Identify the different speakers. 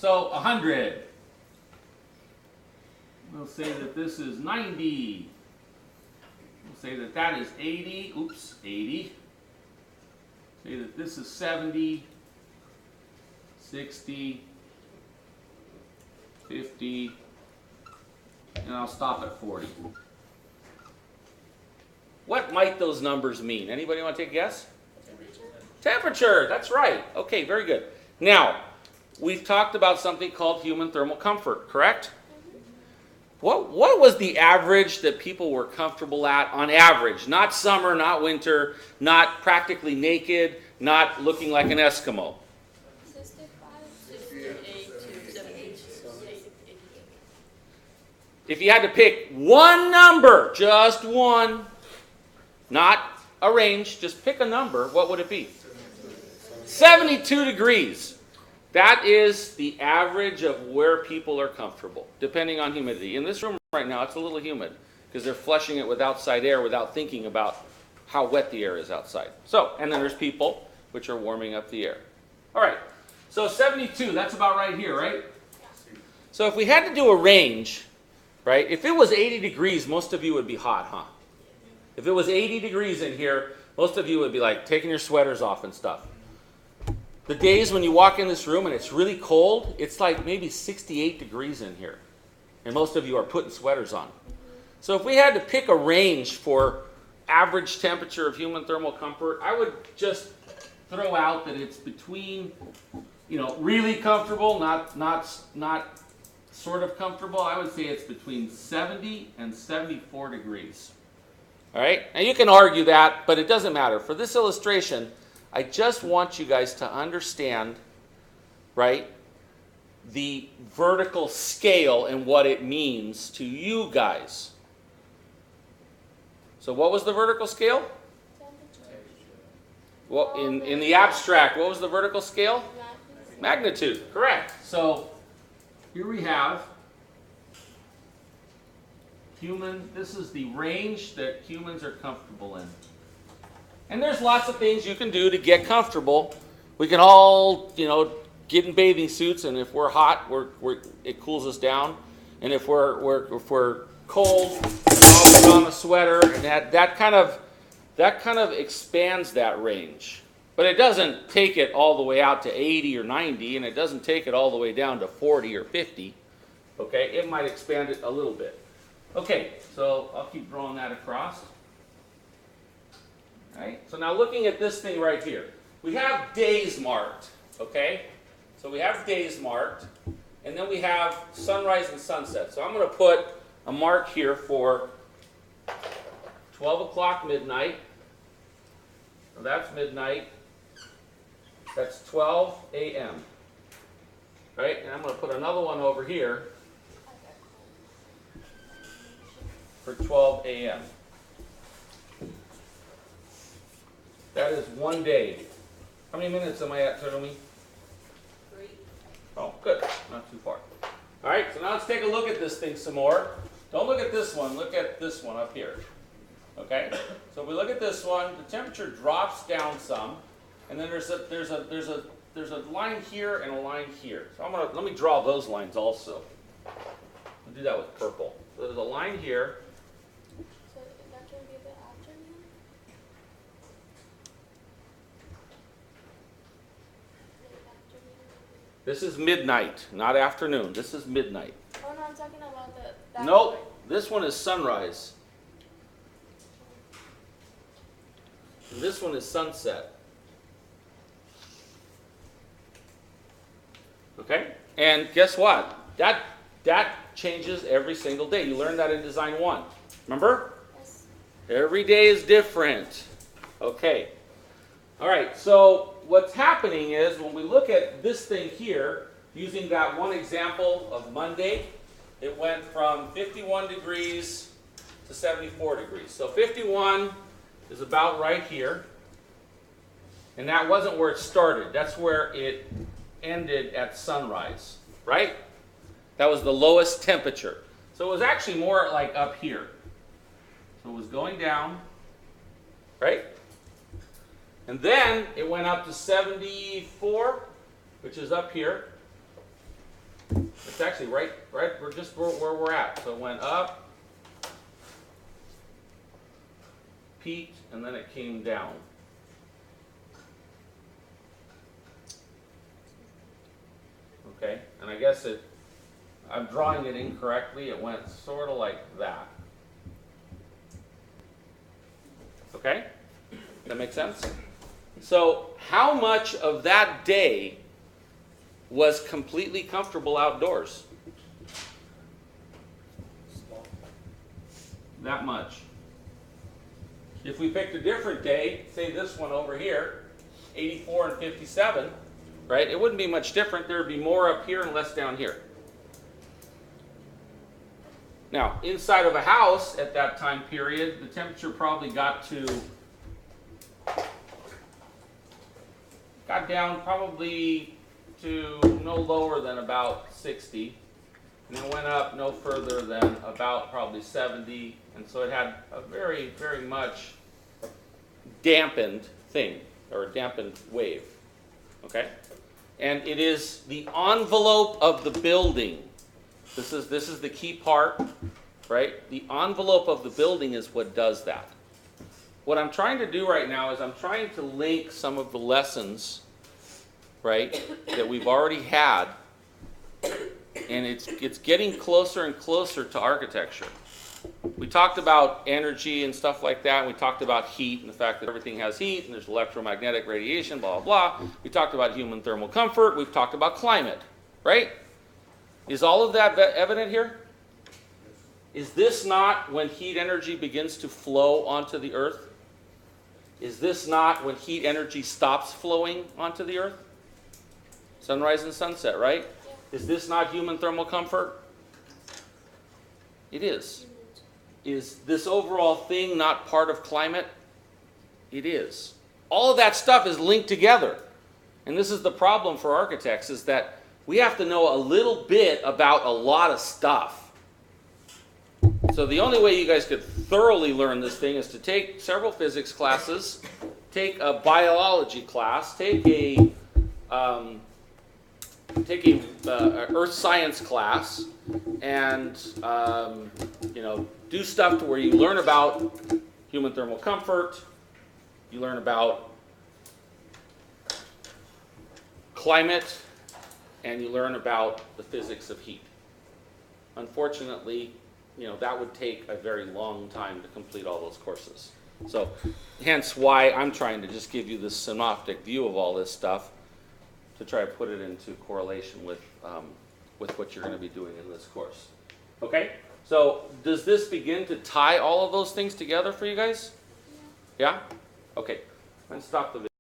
Speaker 1: So 100. We'll say that this is 90. We'll say that that is 80. Oops, 80. Say that this is 70, 60, 50, and I'll stop at 40. What might those numbers mean? Anybody want to take a guess? Temperature, that's right. Okay, very good. Now, we've talked about something called human thermal comfort, correct? What was the average that people were comfortable at on average? Not summer, not winter, not practically naked, not looking like an Eskimo.
Speaker 2: 65, 68 to 78.
Speaker 1: If you had to pick one number, just one, not a range, just pick a number, what would it be? 72 degrees. That is the average of where people are comfortable, depending on humidity. In this room right now, it's a little humid because they're flushing it with outside air without thinking about how wet the air is outside. So, and then there's people which are warming up the air. All right, so 72, that's about right here, right? So if we had to do a range, right, if it was 80 degrees, most of you would be hot, huh? If it was 80 degrees in here, most of you would be like taking your sweaters off and stuff. The days when you walk in this room and it's really cold, it's like maybe 68 degrees in here. And most of you are putting sweaters on. So if we had to pick a range for average temperature of human thermal comfort, I would just throw out that it's between, really comfortable, not sort of comfortable. I would say it's between 70 and 74 degrees. All right? Now you can argue that, but it doesn't matter. For this illustration, I just want you guys to understand, right, the vertical scale and what it means to you guys. So what was the vertical scale? Well, in the abstract, what was the vertical scale? Magnitude, correct. So here we have this is the range that humans are comfortable in. And there's lots of things you can do to get comfortable. We can all, get in bathing suits, and if we're hot, it cools us down. And if we're cold, I'll put on a sweater, and that kind of expands that range. But it doesn't take it all the way out to 80 or 90, and it doesn't take it all the way down to 40 or 50. Okay, it might expand it a little bit. Okay, so I'll keep drawing that across. Right? So now looking at this thing right here, we have days marked, okay? So we have days marked, and then we have sunrise and sunset. So I'm going to put a mark here for 12 o'clock midnight. So that's midnight. That's 12 a.m. Right? And I'm going to put another one over here for 12 a.m. That is one day. How many minutes am I at, Totomi?
Speaker 2: 3.
Speaker 1: Oh, good. Not too far. All right, so now let's take a look at this thing some more. Don't look at this one. Look at this one up here. Okay? So if we look at this one, the temperature drops down some, and then there's a line here and a line here. So let me draw those lines also. I'll do that with purple. So there's a line here.
Speaker 2: So that can be the afternoon?
Speaker 1: This is midnight, not afternoon. This is midnight.
Speaker 2: Oh no, I'm talking about that.
Speaker 1: Nope, this one is sunrise. And this one is sunset. Okay? And guess what? That changes every single day. You learned that in Design 1. Remember?
Speaker 2: Yes.
Speaker 1: Every day is different. Okay. All right, so what's happening is when we look at this thing here, using that one example of Monday, it went from 51 degrees to 74 degrees. So 51 is about right here. And that wasn't where it started. That's where it ended at sunrise, right? That was the lowest temperature. So it was actually more like up here. So it was going down, right? And then it went up to 74, which is up here. It's actually right, we're just where we're at. So it went up, peaked, and then it came down. Okay, and I guess I'm drawing it incorrectly. It went sort of like that. Okay, that makes sense? So how much of that day was completely comfortable outdoors? That much. If we picked a different day, say this one over here, 84 and 57, right? It wouldn't be much different. There would be more up here and less down here. Now, inside of a house at that time period, the temperature probably got down probably to no lower than about 60, and then went up no further than about probably 70, and so it had a very, very much dampened thing, or a dampened wave, okay? And it is the envelope of the building. This is the key part, right? The envelope of the building is what does that. What I'm trying to do right now is I'm trying to link some of the lessons, right, that we've already had, and it's getting closer and closer to architecture. We talked about energy and stuff like that, and we talked about heat and the fact that everything has heat and there's electromagnetic radiation, blah, blah, blah. We talked about human thermal comfort. We've talked about climate, right? Is all of that evident here? Is this not when heat energy begins to flow onto the earth? Is this not when heat energy stops flowing onto the earth? Sunrise and sunset, right? Yeah. Is this not human thermal comfort? It is. Is this overall thing not part of climate? It is. All of that stuff is linked together. And this is the problem for architects, is that we have to know a little bit about a lot of stuff. So the only way you guys could thoroughly learn this thing is to take several physics classes, take a biology class, take a earth science class, and do stuff to where you learn about human thermal comfort, you learn about climate, and you learn about the physics of heat. Unfortunately, that would take a very long time to complete all those courses. So, hence why I'm trying to just give you this synoptic view of all this stuff to try to put it into correlation with what you're going to be doing in this course. Okay? So, does this begin to tie all of those things together for you guys? Yeah? Okay. Let's stop the video.